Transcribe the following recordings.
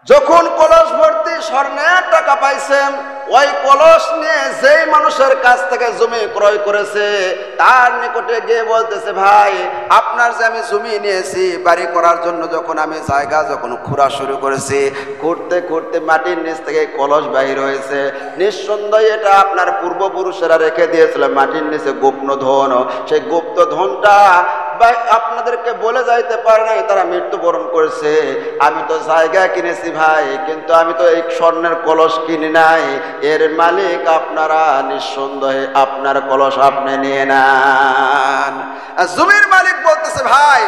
যখন কলস ভর্তি স্বর্ণের টাকা পাইছেন, ওই কলস নিয়ে যেই মানুষের কাছ থেকে জমি ক্রয় করেছে তার নিকটে গিয়ে বলতেছে, ভাই আপনার যে আমি জমি নিয়েছি বাড়ি করার জন্য, যখন আমি জায়গা খুঁড়া শুরু করেছি, খুঁড়তে খুঁড়তে মাটির নিচ থেকে কলস বাহির হয়েছে। নিঃসন্দেহে এটা আপনার পূর্বপুরুষেরা রেখে দিয়েছিল মাটির নিচে গোপন ধন। সেই গুপ্ত ধনটা আপনাদেরকে বলে যাইতে পারে নাই, তারা মৃত্যুবরণ করেছে। আমি তো জায়গা কিনেছি ভাই, কিন্তু আমি তো এই স্বর্ণের কলস কিনি নাই। এর মালিক আপনারা, নিঃসন্দেহে আপনার কলস আপনি নিয়ে নেন। জমির মালিক বলতেছে, ভাই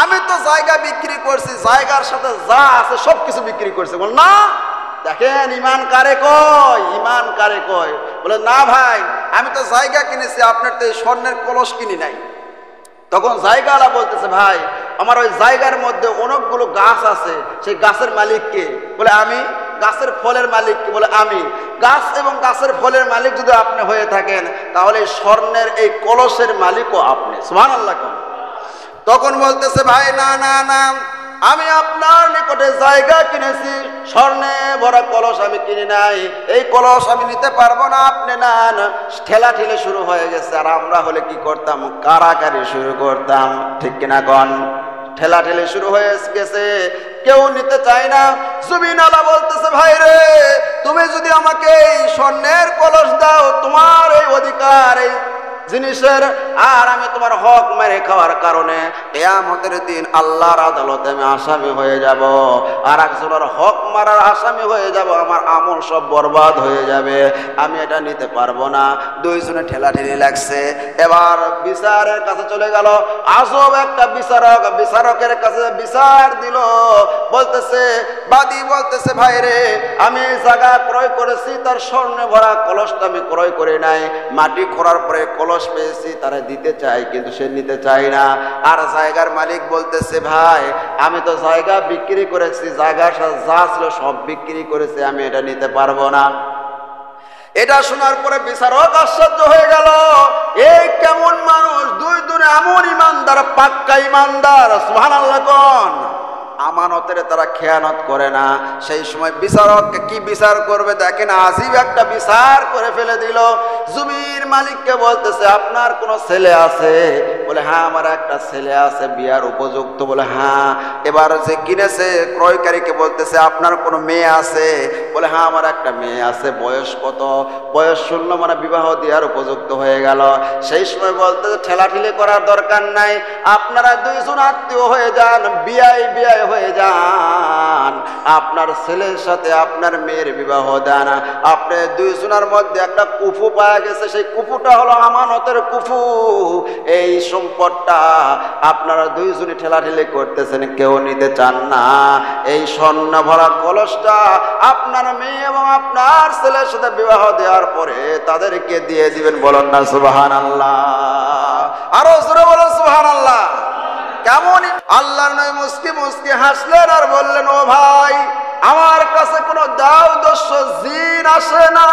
আমি তো জায়গা বিক্রি করছি, জায়গার সাথে যা আছে সবকিছু বিক্রি করছি। বল না, দেখেন ইমান কারে কয়, ইমান কারে কয়। বলে না ভাই, আমি তো জায়গা কিনেছি, আপনার তো এই স্বর্ণের কলস কিনি নাই। তখন জায়গাওয়ালা বলতেছে, ভাই আমার ওই জায়গার মধ্যে অনেকগুলো গাছ আছে, সেই গাছের মালিক কে? বলে আমি। গাছের ফলের মালিক কে? বলে আমি। গাছ এবং গাছের ফলের মালিক যদি আপনি হয়ে থাকেন, তাহলে স্বর্ণের এই কলসের মালিকও আপনি। সুবহানাল্লাহ। তখন বলতেছে, ভাই না না না, আমি আপনার নিকটে জায়গা কিনেছি, স্বর্ণে ভরা কলস আমি কিনি নাই, এই কলস আমি নিতে পারবো না, আপনি নেন। ঠেলা ঠেলে শুরু হয়ে গেছে। আর আমরা হলে কি করতাম? কারাকারি শুরু করতাম, ঠিক কিনা কন? ঠেলা ঠেলে শুরু হয়ে গেছে, কেউ নিতে চায় না। জমিনওয়ালা বলতেছে, ভাই রে, তুমি যদি আমাকে এই স্বর্ণের কলস দাও, তোমার এই অধিকার এই জিনিসের, আর আমি তোমার হক মেরে খাওয়ার কারণে কিয়ামতের দিন আল্লাহর আদালতে আমি আসামি হয়ে যাব, আর একজনের হক মারার আসামি হয়ে যাব, আমার আমল সব বরবাদ হয়ে যাবে, আমি এটা নিতে পারবো না। দুইজনে ঠেলাঠেলি লাগছে। এবার বিচারের কাছে চলে গেল। আজব একটা বিচারক, বিচারকের কাছে বিচার দিল। বলতেছে, বাদী বলতেছে, ভাই রে, আমি জায়গা ক্রয় করেছি, তার স্বর্ণে ভরা কলসটা আমি ক্রয় করে নাই, মাটি খোঁড়ার পরে কলস পেয়েছি, তারা দিতে চাই, কিন্তু সে নিতে চাই না। আর জায়গার মালিক বলতেছে, ভাই আমি তো জায়গা বিক্রি করেছি, জায়গা যা ছিল সব বিক্রি করেছি, আমি এটা নিতে পারবো না। এটা শোনার পরে বিচারক আশ্চর্য হয়ে গেল, এই কেমন মানুষ! দুই দুনে এমন ইমানদার, পাক্কা ইমানদার। সুবহানাল্লাহ কোন? আমানতের তারা খেয়ানত করে না। সেই সময় বিচারককে কি বিচার করবে দেখেন, আজীব একটা বিচার করে ফেলে দিল। জমির মালিককে বলতেছে, আপনার কোনো ছেলে আছে? বলে হ্যাঁ, আমার একটা ছেলে আছে, বিয়ার উপযুক্ত। বলে হ্যাঁ। এবার যে কিনেছে ক্রয়কারীকে বলতেছে, আপনার কোনো মেয়ে আছে? বলে হ্যাঁ, আমার একটা মেয়ে আছে। বয়স কত? বয়স 16, মানে বিবাহ দেওয়ার উপযুক্ত হয়ে গেল। সেই সময় বলতেছে, ঠেলাঠেলি করার দরকার নাই, আপনারা দুইজন আত্মীয় হয়ে যান, বিয়াই বিয়াই হয়ে যান, আপনার ছেলের সাথে আপনার মেয়ের বিবাহ দেন। আপনি দুইজনের মধ্যে একটা কুফু পাওয়া গেছে, সেই কুফুটা হলো আমানতের কুফু। এই সম্পদটা আপনারা দুইজনে ঠেলাঠেলি করতেছেন, কেউ নিতে চান না। এই স্বর্ণ ভরা কলসটা আপনার মেয়ে এবং আপনার ছেলের সাথে বিবাহ দেওয়ার পরে তাদেরকে দিয়ে দিবেন। বলেন না সুবহানাল্লাহ? আরো জোরে বলেন সুবহানাল্লাহ। কেমন আল্লাহর নবী মুস্কি মুস্কি হাসলেন আর বললেন, ও ভাই, আমার কাছে কোনো দাও দস্য জিন আসে না,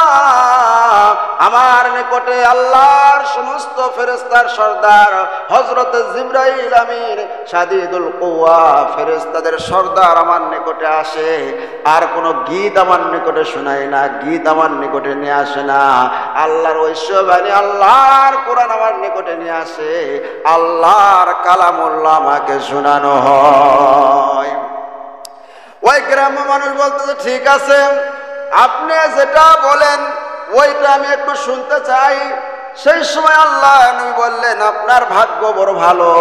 আমার নিকটে আল্লাহর সমস্ত ফেরেশতার সর্দার হযরত জিবরাইল আমিন শাদীদুল কুওয়া ফেরেশতাদের সর্দার আমার নিকটে আসে। আর কোনো গীত আমার নিকটে শোনায় না, গীত আমার নিকটে নিয়ে আসে না। আল্লাহর ঐশ্ববাণী, আল্লাহর কোরআন আমার নিকটে নিয়ে আসে, আল্লাহর কালামুল্লাহ আমাকে শোনানো হয়। ওই গ্রাম্য মানুষ বলতেছে, ঠিক আছে, আপনি যেটা বলেন ওইটা আমি একটু শুনতে চাই। সেই সময় আল্লাহ নবী বললেন, আপনার ভাগ্য বড় ভালো,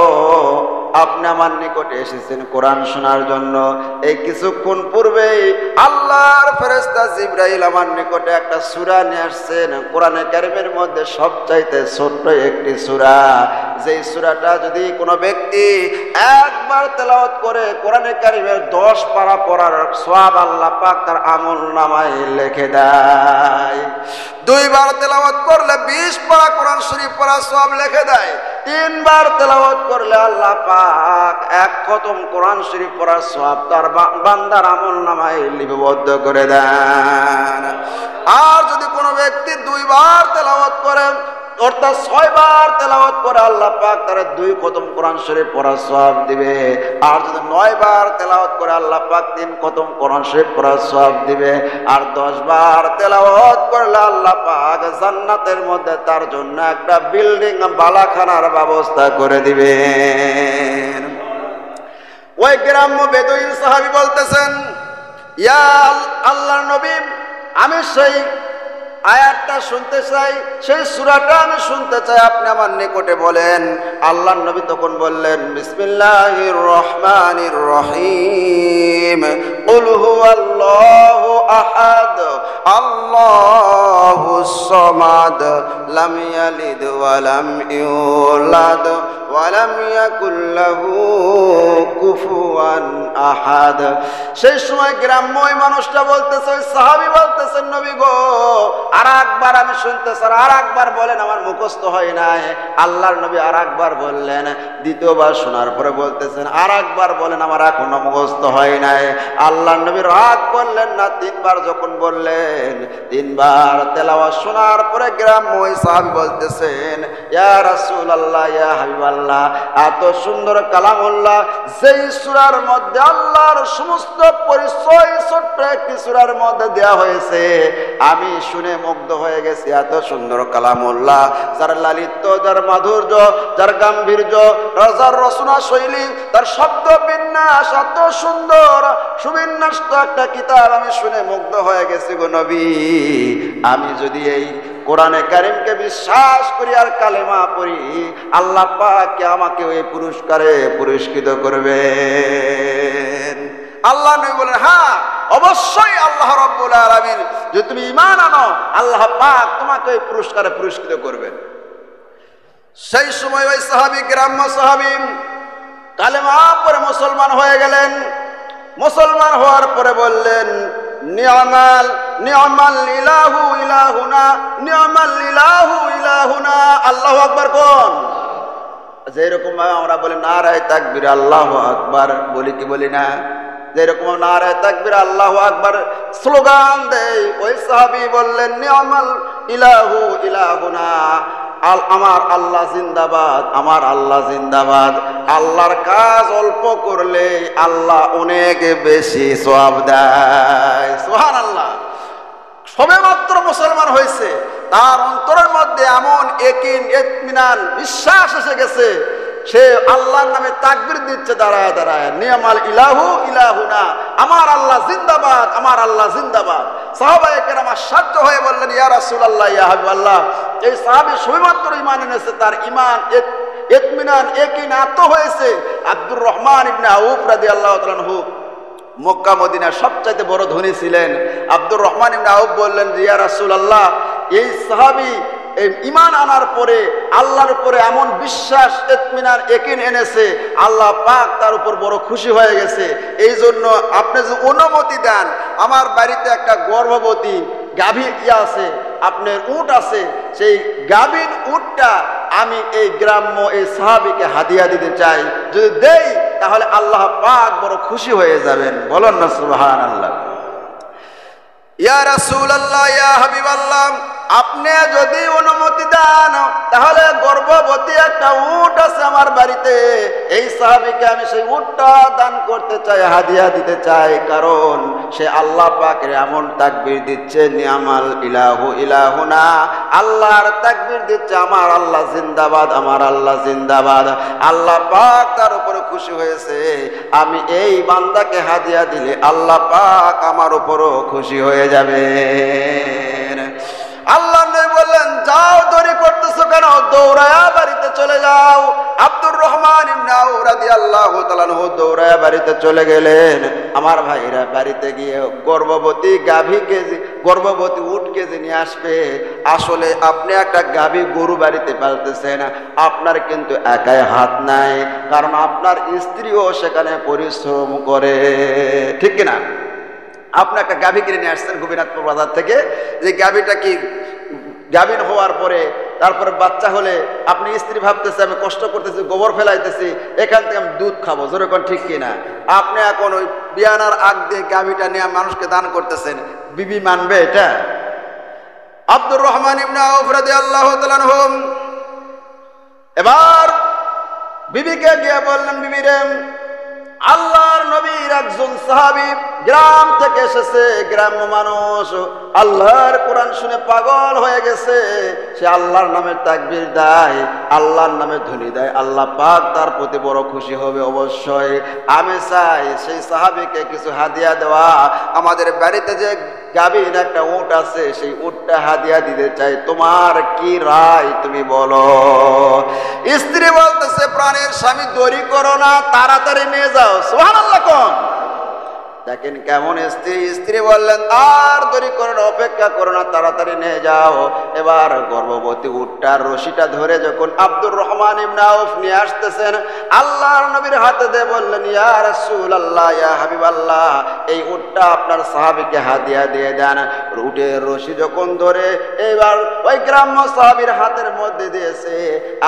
আপনি আমার নিকটে এসেছেন কোরআন শোনার জন্য। এই কিছুক্ষণ পূর্বেই আল্লাহর ফেরেশতা জিবরাইল আমার নিকটে একটা সূরা নিয়ে আসছেন, কোরআনে কারীমের মধ্যে সবচাইতে ছোট্ট একটি সূরা, যেই সূরাটা যদি কোনো ব্যক্তি একবার তেলাওয়াত করে কোরআনে কারীমের 10 পারা পড়ার সওয়াব আল্লাহ পাক তার আমলনামায় লিখে দেয়। 2 বার তেলাওয়াত করলে 20 পারা কোরআন শরীফ পড়ার সওয়াব লিখে দেয়। 3 বার তেলাওয়াত করলে আল্লাহ পাক 1 খতম কোরআন শরীফ পড়ার সওয়াব তার বান্দার আমলনামায় লিপিবদ্ধ করে দেন। আর যদি কোনো ব্যক্তি 2 বার তেলাওয়াত করে অর্থাৎ 6 বার তেলাওয়াত করে আল্লাহ পাক তার 2 খতম কোরআন শরীফ পড়ার সওয়াব দিবে। আর যদি 9 বার তেলাওয়াত করে আল্লাহ পাক 3 খতম কোরআন শরীফ পড়ার সওয়াব দিবে। আর 10 বার তেলাওয়াত করলে আল্লাহ পাক জান্নাতের মধ্যে তার জন্য একটা বিল্ডিং বালাখানার ব্যবস্থা করে দিবেন। ওই গ্রাম্য বেদুইন সাহাবী বলতেছেন, ইয়া আল্লাহর নবী, আমি সেই আয়াতটা শুনতে চাই, সেই সূরাটা আমি শুনতে চাই, আপনি আমার নিকটে বলেন। আল্লাহর নবী তখন বললেন, বিসমিল্লাহির রহমানির রহিম, কুল হুয়াল্লাহু আহাদ, আল্লাহুস সামাদ, লাম ইয়ালিদ ওয়া লাম ইউলাদ ওয়া লাম ইয়াকুল লাহু কুফুয়ান আহাদ। সেই সময় গ্রাম্য ওই মানুষটা বলতেছে, ওই সাহাবী বলতেছেন, নবী গো, আর একবার আমি শুনতে চাই, আর একবার বলেন, আমার মুখস্থ হয় নাই। আল্লাহর নবী আর একবার বললেন। দ্বিতীয়বার শোনার পরে বলতেছেন, আর একবার বলেন, আমার এখনো মুখস্থ হয় নাই। আল্লাহর নবী রাগ করলেন না, 3 বার যখন বললেন, 3 বার তেলাওয়াত শোনার পরে গ্রাম্য ওই সাহাবী বলতেছেন, ইয়া রাসূলুল্লাহ, ইয়া হাবিবাল্লাহ, এত সুন্দর কালামুল্লাহ, যেই সূরার মধ্যে আল্লাহর সমস্ত পরিচয় ছোট্ট একটি সূরার মধ্যে দেয়া হয়েছে, আমি শুনে মুগ্ধ হয়ে গেছি। এত সুন্দর কালামুল্লাহ, যার লালিত্য, যার মাধুর্য, যার গাম্ভীর্য, যার রচনা শৈলী, তার শব্দ বিন্যাস এত সুন্দর, সুবিন্যস্ত একটা কিতাব আমি শুনে মুগ্ধ হয়ে গেছি গো নবী। আমি যদি এই কোরআনে কারিমকে বিশ্বাস করি আর কালেমা পড়ি, আল্লাহ পাক আমাকে ওই পুরস্কারে পুরস্কৃত করবেন। আল্লাহ নবী বলেন, হ্যাঁ অবশ্যই আল্লাহ রাব্বুল আলামিন, যদি তুমি ঈমান আনো, আল্লাহ পাক তোমাকে ওই পুরস্কারে পুরস্কৃত করবেন। সেই সময় ওই সাহাবী, গ্রাম্য সাহাবী, কালেমা পড়ে মুসলমান হয়ে গেলেন। মুসলমান হওয়ার পরে বললেন, নি'মাল নি'মাল ইলাহু ইলাহুনা, নি'মাল ইলাহু ইলাহুনা। আল্লাহু আকবার কোন? যেরকম ভাবে আমরা বলি নারায়ে তাকবীর, আল্লাহু আকবার বলি কি বলি না? যেরকম নারায়ে তাকবীর, আল্লাহু আকবার স্লোগান দেয়, ওই সাহাবী বললেন, নি'মাল ইলাহু ইলাহুনা, আমার আল্লাহ জিন্দাবাদ, আমার আল্লাহ জিন্দাবাদ। আল্লাহর কাজ অল্প করলে আল্লাহ অনেক বেশি সওয়াব দেয়। সুবহানাল্লাহ। সবে মাত্র মুসলমান হয়েছে, তার অন্তরের মধ্যে এমন ইয়াকিন, ইতমিনান, বিশ্বাস এসে গেছে, সে আল্লাহর নামে তাকবীর দিচ্ছে দাঁড়ায় দাঁড়ায়, নি'মাল ইলাহু ইলাহুনা, আমার আল্লাহ জিন্দাবাদ, আমার আল্লাহ জিন্দাবাদ। সাহাবায়ে কেরাম আশ্চর্য হয়ে বললেন, ইয়া রাসূলুল্লাহ, ইয়া হাবিবাল্লাহ, এই সাহাবী শুধুমাত্র ঈমান এনেছে, তার ঈমান, ইতমিনান, ইয়াকিন এত হয়েছে। আব্দুর রহমান ইবনে আউফ রাদিয়াল্লাহু তাআলা আনহু মক্কা মদিনার সবচাইতে বড় ধনী ছিলেন। আব্দুর রহমান ইবনে আউফ বললেন, ইয়া রাসূলুল্লাহ, এই সাহাবী ঈমান আনার পরে আল্লাহর উপরে এমন বিশ্বাস, ইতমিনান, ইয়াকিন এনেছে, আল্লাহ পাক তার উপর বড় খুশি হয়ে গেছে। এই জন্য আপনি যে অনুমতি দেন, আমার বাড়িতে একটা গর্ভবতী গাভী আছে, আপনার উট আছে, সেই গাভীর উটটা আমি এই গ্রাম্য এই সাহাবীকে হাদিয়া দিতে চাই। যদি দেই তাহলে আল্লাহ পাক বড় খুশি হয়ে যাবেন। বলেন না সুবহানাল্লাহ। ইয়া রাসূলুল্লাহ, ইয়া হাবিবাল্লাহ, আপনি যদি অনুমতি দেন তাহলে গর্ভবতী একটা উট আছে আমার বাড়িতে, এই সাহাবীকে আমি সেই উটটা দান করতে চাই, হাদিয়া দিতে চাই। কারণ সে আল্লাহ পাকের এমন তাকবীর দিচ্ছে, নি'মাল ইলাহু ইলাহুনা, আল্লাহর তাকবীর দিচ্ছে, আমার আল্লাহ জিন্দাবাদ, আমার আল্লাহ জিন্দাবাদ। আল্লাহ পাক তার উপরে খুশি হয়েছে, আমি এই বান্দাকে হাদিয়া দিলে আল্লাহ পাক আমার উপরও খুশি হয়ে যাবে। আল্লাহ নবী বললেন, যাও, দেরি করতেছো কেন? দৌড়ায়া বাড়িতে চলে যাও। আব্দুর রহমান ইবনে আউফ রাদিয়াল্লাহু তাআলা আনহু দৌড়ায়া বাড়িতে চলে গেলেন। আমার ভাইরা বাড়িতে গিয়ে গর্ভবতী গাভীকে, গর্ভবতী উটকে যে নিয়ে আসবে, আসলে আপনি একটা গাভী গরু বাড়িতে পালতেছেন, আপনার কিন্তু একাই হাত নাই, কারণ আপনার স্ত্রীও সেখানে পরিশ্রম করে, ঠিক কিনা? আপনি একটা গাভী কিনে নিয়ে আসছেন গোপীনাথপুর বাজার থেকে, যে গাভীটা কি গাভীন হওয়ার পরে তারপরে বাচ্চা হলে আপনি স্ত্রী ভাবতেছে আমি কষ্ট করতেছি, গোবর ফেলাইতেছি, এখান থেকে আমি দুধ খাবো, যেরকম ঠিক কিনা? আপনি এখন ওই বিয়ানার আগ দিয়ে গাভীটা নিয়ে মানুষকে দান করতেছেন, বিবি মানবে এটা? আব্দুর রহমান ইবনে আউফ রাদিয়াল্লাহু তাআলা আনহু এবার বিবিকে গিয়ে বললেন, বিবি রে, আল্লাহর নবীর একজন সাহাবী গ্রাম থেকে এসেছে, গ্রাম্য মানুষ, আল্লাহর কোরআন শুনে পাগল হয়ে গেছে। সে আল্লাহর নামে তাকবীর দেয়, আল্লাহর নামে ধ্বনি দেয়, আল্লাহ পাক তার প্রতি বড় খুশি হবে অবশ্যই। আমি চাই সেই সাহাবীকে কিছু হাদিয়া দেওয়া। আমাদের বাড়িতে যে গাভীর একটা উট আছে, সেই উটটা হাদিয়া দিতে চাই। তোমার কি রায়, তুমি বলো। স্ত্রী বলতেছে, প্রাণের স্বামী দেরি করো না, তাড়াতাড়ি নিয়ে যাও। সুবহানাল্লাহ কোন দেখেন কেমন স্ত্রী। স্ত্রী বললেন, আর দেরি করো না, অপেক্ষা করো না, তাড়াতাড়ি নিয়ে যাও। এবার গর্ভবতী উটটার রশিটা ধরে যখন আব্দুর রহমান ইবনে আউফ নিয়ে আসতেছেন, আল্লাহর নবীর হাতে দিয়ে বললেন, ইয়া রাসূলুল্লাহ, ইয়া হাবিবাল্লাহ, এই উটটা আপনার সাহাবীকে হাদিয়া দিয়ে দেন। উটের রশি যখন ধরে এবার ওই গ্রাম্য সাহাবীর হাতের মধ্যে দিয়েছে,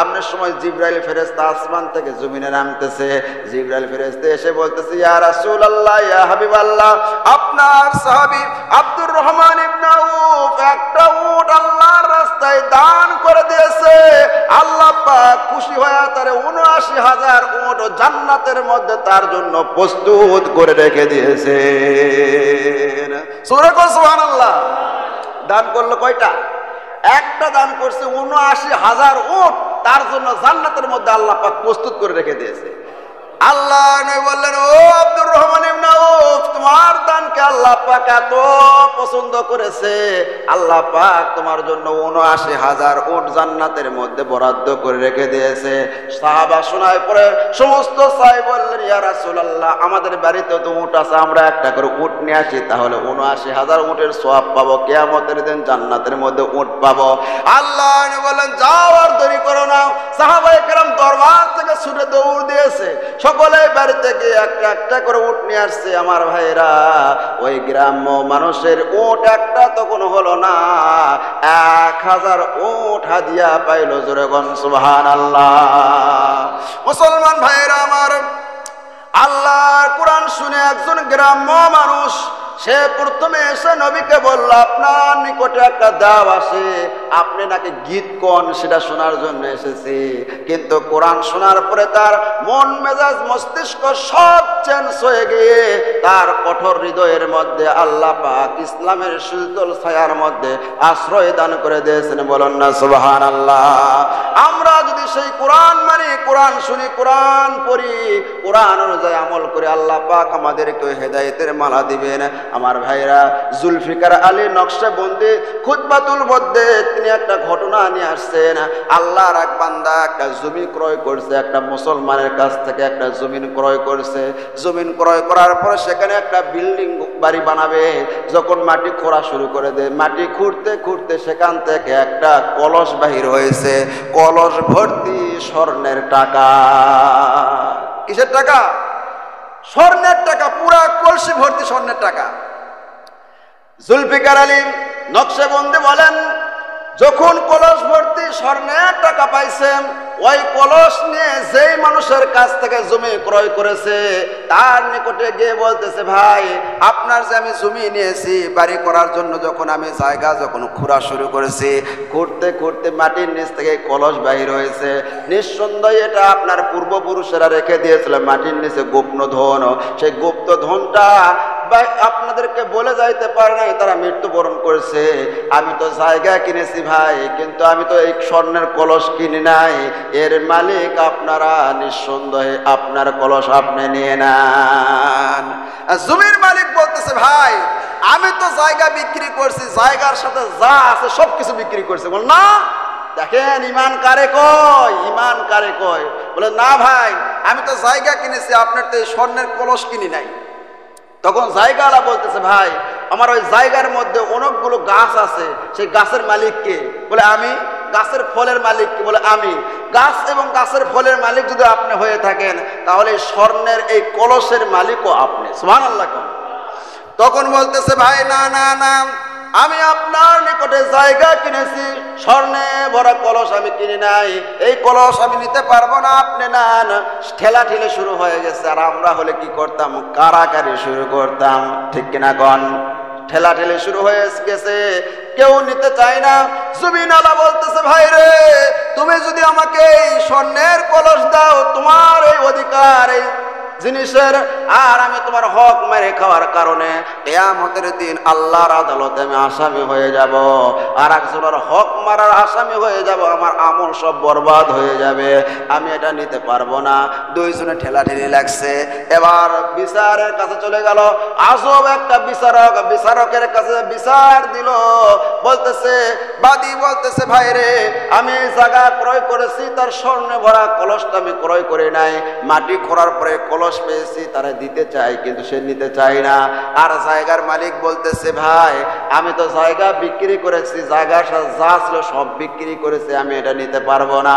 আপনার সময় জিবরাইল ফেরেশতা আসমান থেকে জমিনে নামতেছে। জিবরাইল ফেরেশতা এসে বলতেছে, ইয়া রাসূলুল্লাহ, ইয়া হাবিবাল্লাহ, আপনার সাহাবী আব্দুর রহমান ইবনে আউফ একটা উট আল্লাহর রাস্তায় দান করে দিয়েছে। আল্লাহ পাক খুশি হয়ে তার ৭৯,০০০ উট জান্নাতের মধ্যে তার জন্য প্রস্তুত করে রেখে দিয়েছে। সুবহানাল্লাহ। দান করলো কয়টা? একটা দান করছে ৭৯,০০০ উট, তার জন্য জান্নাতের মধ্যে আল্লাহ পাক প্রস্তুত করে রেখে দিয়েছে। আল্লাহ নবী বললেন, ও আব্দুর রহমান ইবনে আউফ, তোমার দানকে আল্লাহ পাক এত পছন্দ করেছে, আল্লাহ পাক তোমার জন্য ৭৯,০০০ উট জান্নাতের মধ্যে বরাদ্দ করে রেখে দিয়েছে। সাহাবা শোনায় পরে সমস্ত সাহাবী বললেন, ইয়া রাসূলুল্লাহ, আমাদের বাড়িতে তো উট আছে, আমরা একটা করে উট নিয়ে আসি, তাহলে ৭৯,০০০ উটের সওয়াব পাবো, কিয়ামতের দিন জান্নাতের মধ্যে উট পাবো। আল্লাহ নবী বললেন, যাও, আর দেরি করো না। সাহাবায়ে কেরাম দরবার থেকে ছুটে দৌড় দিয়েছে, সকলে বাড়িতে গিয়ে একটা একটা করে উট নিয়ে আসছে। আমার ভাইরা, ওই গ্রাম্য মানুষের উট একটা তখন হলো না, ১,০০০ উট হাদিয়া পাইল। জোরে বলেন সুবহানাল্লাহ। মুসলমান ভাইরা আমার, আল্লাহর কোরআন শুনে একজন গ্রাম্য মানুষ সে প্রথমে এসে নবীকে বলল, আপনার নিকটে একটা দাও আসে, আপনি নাকি গীত কোন সেটা শোনার জন্য এসেছি। কিন্তু কোরআন শোনার পরে তার মন মেজাজ মস্তিষ্ক সব চেঞ্জ হয়ে গিয়ে তার কঠোর হৃদয়ের মধ্যে আল্লাহ পাক ইসলামের শীতল ছায়ার মধ্যে আশ্রয় দান করে দিয়েছেন। বলেন না সুবহানাল্লাহ। আমরা যদি সেই কোরআন মানি, কোরআন শুনি, কোরআন পড়ি, কোরআন অনুযায়ী আমল করে, আল্লাহ পাক আমাদেরকে হেদায়েতের মালা দিবেন। আমার ভাইরা, জুলফিকার আলী নকশবন্দি খুতবাতুল মধ্যে তিনি একটা ঘটনা নিয়ে আসছেন। আল্লাহর এক বান্দা একটা জমি ক্রয় করছে, একটা মুসলমানের কাছ থেকে একটা জমিন ক্রয় করছে। জমিন ক্রয় করার পরে সেখানে একটা বিল্ডিং বাড়ি বানাবে। যখন মাটি খোঁড়া শুরু করে দেয়, মাটি খুঁড়তে খুঁড়তে সেখান থেকে একটা কলস বাহির হয়েছে, কলস ভর্তি স্বর্ণের টাকা। কিসের টাকা? স্বর্ণের টাকা, পুরা কলসি ভর্তি স্বর্ণের টাকা। জুলফিকার আলী নকশবন্দি বলেন, যখন কলস ভর্তি স্বর্ণের টাকা পাইছেন, ওই কলস নিয়ে যেই মানুষের কাছ থেকে জমি ক্রয় করেছে তার নিকটে গিয়ে বলতেছে, ভাই, আপনার যে আমি জমি নিয়েছি বাড়ি করার জন্য, যখন আমি জায়গা খোঁড়া শুরু করেছি, খুঁড়তে খুঁড়তে মাটির নিচ থেকে কলস বাহির হয়েছে। নিঃসন্দেহে এটা আপনার পূর্বপুরুষেরা রেখে দিয়েছিল মাটির নিচে গুপ্ত ধন। সেই গুপ্ত ধনটা আপনাদেরকে বলে যাইতে পারে নাই, তারা মৃত্যুবরণ করেছে। আমি তো জায়গা কিনেছি ভাই, কিন্তু আমি তো এই স্বর্ণের কলস কিনি নাই। এর মালিক আপনারা, নিঃসন্দেহে আপনার কলস আপনি নিয়ে নেন। জমির মালিক বলতেছে, ভাই, আমি তো জায়গা বিক্রি করছি, জায়গার সাথে যা আছে সবকিছু বিক্রি করছি। বল না, দেখেন ইমান কারে কয়, ইমান কারে কয়। বলে, না ভাই, আমি তো জায়গা কিনেছি, আপনার তো এই স্বর্ণের কলস কিনি নাই। তখন জায়গাওয়ালা বলতেছে, ভাই, আমার ওই জায়গার মধ্যে অনেকগুলো গাছ আছে, সেই গাছের মালিক কে? বলে, আমি। গাছের ফলের মালিক কে? বলে, আমি। গাছ এবং গাছের ফলের মালিক যদি আপনি হয়ে থাকেন, তাহলে স্বর্ণের এই কলসের মালিকও আপনি। সুবহানাল্লাহ। তখন বলতেছে, ভাই, না না না, আমি আপনার নিকটে জায়গা কিনেছি, স্বর্ণে ভরা কলস আমি কিনি নাই, এই কলস আমি নিতে পারবো না, আপনি নেন। ঠেলা ঠেলে শুরু হয়ে গেছে। আর আমরা হলে কি করতাম? কারাকারি শুরু করতাম, ঠিক কিনা কন? ঠেলাঠেলি শুরু হয়ে গেছে, কেউ নিতে চায় না। জমিনওয়ালা বলতেছে ভাই রে, তুমি যদি আমাকে এই স্বর্ণের কলস দাও, তোমার এই অধিকার এই জিনিসের, আর আমি তোমার হক মেরে খাওয়ার কারণে কিয়ামতের দিন আল্লাহর আদালতে আমি আসামি হয়ে যাব, আর একজনের হক মারার আসামি হয়ে যাব, আমার আমল সব বরবাদ হয়ে যাবে, আমি এটা নিতে পারবো না। দুইজনে ঠেলাঠেলি লাগছে। এবার বিচারের কাছে চলে গেল। আজব একটা বিচারক, বিচারকের কাছে বিচার দিল। বলতেছে বাদী বলতেছে ভাই রে, আমি জায়গা ক্রয় করেছি, তার স্বর্ণে ভরা কলসটা আমি ক্রয় করে নাই, মাটি খোঁড়ার পরে কলস পেয়েছি, তারা দিতে চাই, কিন্তু সে নিতে চায় না। আর জায়গার মালিক বলতেছে ভাই, আমি তো জায়গা বিক্রি করেছি, জায়গার যা ছিল সব বিক্রি করেছি, আমি এটা নিতে পারবো না।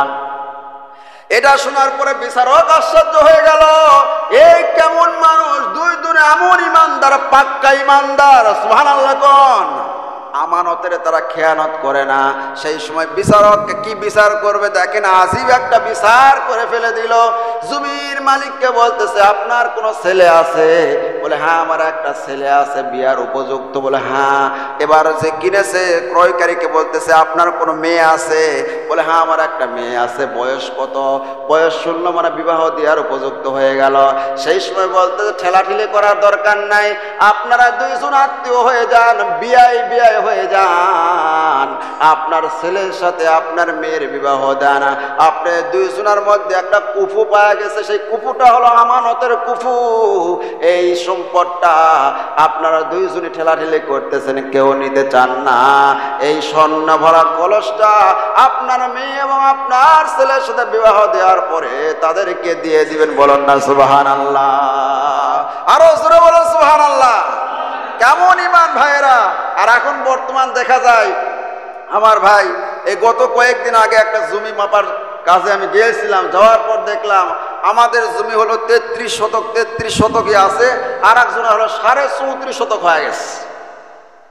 এটা শোনার পরে বিচারক আশ্চর্য হয়ে গেল, এই কেমন মানুষ, দুই দুনে এমন ইমানদার, পাক্কা ইমানদার, সুবহানাল্লাহ কোন। আমানতের তারা খেয়ানত করে না। সেই সময় বিচারককে কি বিচার করবে দেখেন, আজীব একটা বিচার করে ফেলে দিল। জমির মালিককে বলতেছে আপনার কোনো ছেলে আছে? বলে হ্যাঁ আমার একটা ছেলে আছে, বিয়ার উপযুক্ত। বলে হ্যাঁ। এবার যে কিনেছে ক্রয়কারীকে বলতেছে আপনার কোনো মেয়ে আছে? বলে হ্যাঁ আমার একটা মেয়ে আছে। বয়স কত? বয়স 16, মানে বিবাহ দেওয়ার উপযুক্ত হয়ে গেল। সেই সময় বলতেছে ঠেলাঠেলি করার দরকার নাই, আপনারা দুইজন আত্মীয় হয়ে যান, বিয়াই বিয়াই হয়ে যান, আপনার ছেলের সাথে আপনার মেয়ের বিবাহ দেন। আপনি দুইজনের মধ্যে একটা কুফু পাওয়া গেছে, সেই কুফুটা হলো আমানতের কুফু। এই সম্পদটা আপনারা দুইজনে ঠেলাঠেলি করতেছেন, কেউ নিতে চান না। এই স্বর্ণ ভরা কলসটা আপনার মেয়ে এবং আপনার ছেলের সাথে বিবাহ দেওয়ার পরে তাদেরকে দিয়ে দিবেন। বলেন না সুবহানাল্লাহ, আরো জোরে বলেন সুবহানাল্লাহ। কেমন ইমান ভাইয়েরা। আর এখন বর্তমান দেখা যায়, আমার ভাই এই গত কয়েকদিন আগে একটা জমি মাপার কাজে আমি গিয়েছিলাম, যাওয়ার পর দেখলাম আমাদের জমি হলো 33 শতক, 33 শতকই আছে, আর একজনের হলো 34.5 শতক হয়ে গেছে।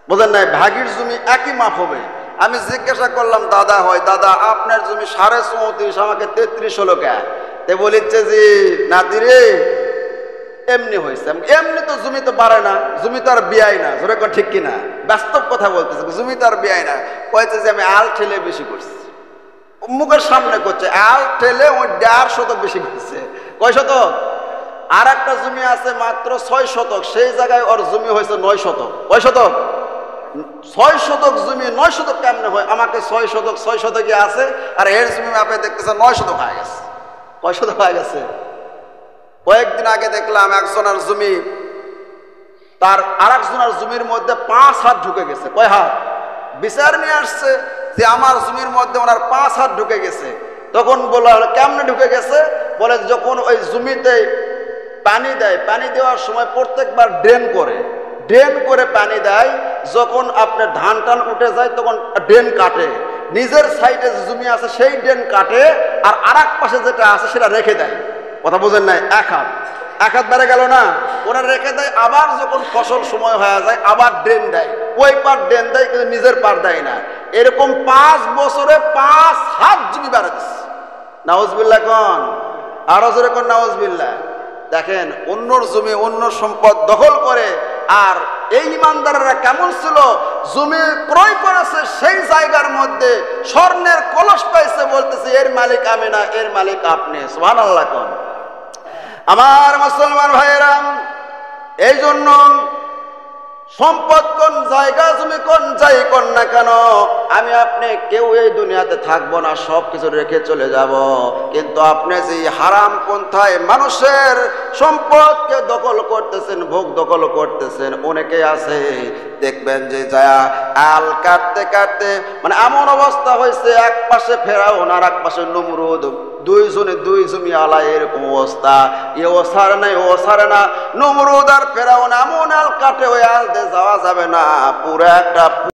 বুঝলেন না, ভাগির জমি একই মাপ হবে। আমি জিজ্ঞাসা করলাম দাদা হয়, দাদা আপনার জমি 34.5, আমাকে 33 হলো কে? তে বলিচ্ছে যে নাতি রে এমনি হয়েছে, এমনি তো জমি তো বাড়ে না, জমি তো আর বিয়াই না। জোরে কোন ঠিক কিনা? বাস্তব কথা বলতেছে, জমি তো আর বিয়াই না। কয়েছে যে আমি আল ঠেলে বেশি করছি, মুখের সামনে করছে, আল ঠেলে ওই 1.5 শতক বেশি করছে। কয় শতক? আর একটা জমি আছে মাত্র 6 শতক, সেই জায়গায় ওর জমি হয়েছে 9 শতক। কয় শতক? 6 শতক জমি 9 শতক কেমনে হয়? আমাকে 6 শতক 6 শতকই আছে, আর এর জমি মাপে দেখতেছে 9 শতক হয়ে গেছে। কয় শতক হয়ে গেছে? কয়েকদিন আগে দেখলাম একজনের জমি, তার আর একজনের জমির মধ্যে 5 হাত ঢুকে গেছে। কয় হাত? বিচার নিয়ে আসছে যে আমার জমির মধ্যে ওনার 5 হাত ঢুকে গেছে। তখন বলা হলো কেমনে ঢুকে গেছে? বলে যখন ওই জমিতে পানি দেয়, পানি দেওয়ার সময় প্রত্যেকবার ড্রেন করে পানি দেয়, যখন আপনার ধান টান উঠে যায় তখন ড্রেন কাটে, নিজের সাইডে যে জমি আছে সেই ড্রেন কাটে, আর আরেক পাশে যেটা আছে সেটা রেখে দেয়। কথা বোঝেন নাই? এক হাত বেড়ে গেল না, ওরা রেখে দেয়। আবার যখন ফসল সময় হয়ে যায় আবার ড্রেন দেয়, ওই পার ড্রেন দেয়, কিন্তু নিজের পার দেয় না। এরকম 5 বছরে 5 হাত জমি বেড়ে দিচ্ছে। নাউজুবিল্লাহ কোন, আরো জোরে কোন নাউজুবিল্লাহ। দেখেন অন্যর জমি অন্য সম্পদ দখল করে। আর এই ইমানদাররা কেমন ছিল, জমি ক্রয় করেছে, সেই জায়গার মধ্যে স্বর্ণের কলস পাইছে, বলতেছে এর মালিক আমি না, এর মালিক আপনি। সুবহানাল্লাহ কোন। আমার মুসলমান ভাইয়েরা, এই জন্য সম্পদ কোন জায়গা, জমি কোন যাই কোন না কেন, আমি আপনি কেউ এই দুনিয়াতে থাকবো না, সব কিছু রেখে চলে যাব। কিন্তু আপনি যে হারাম পন্থায় মানুষের সম্পদকে দখল করতেছেন, ভোগ দখল করতেছেন, অনেকে আছে দেখবেন যে যায় আল কাটতে কাটতে মানে এমন অবস্থা হয়েছে, এক পাশে ফেরাউন আর এক পাশে নমরুদ, দুইজনে দুই জমি আলা, এরকম অবস্থা। ও সারে নাই, ও সারে না। নমরুদ আর ফেরাউন এমন আল কাটে, ওই আল দিয়ে যাওয়া যাবে না, পুরো একটা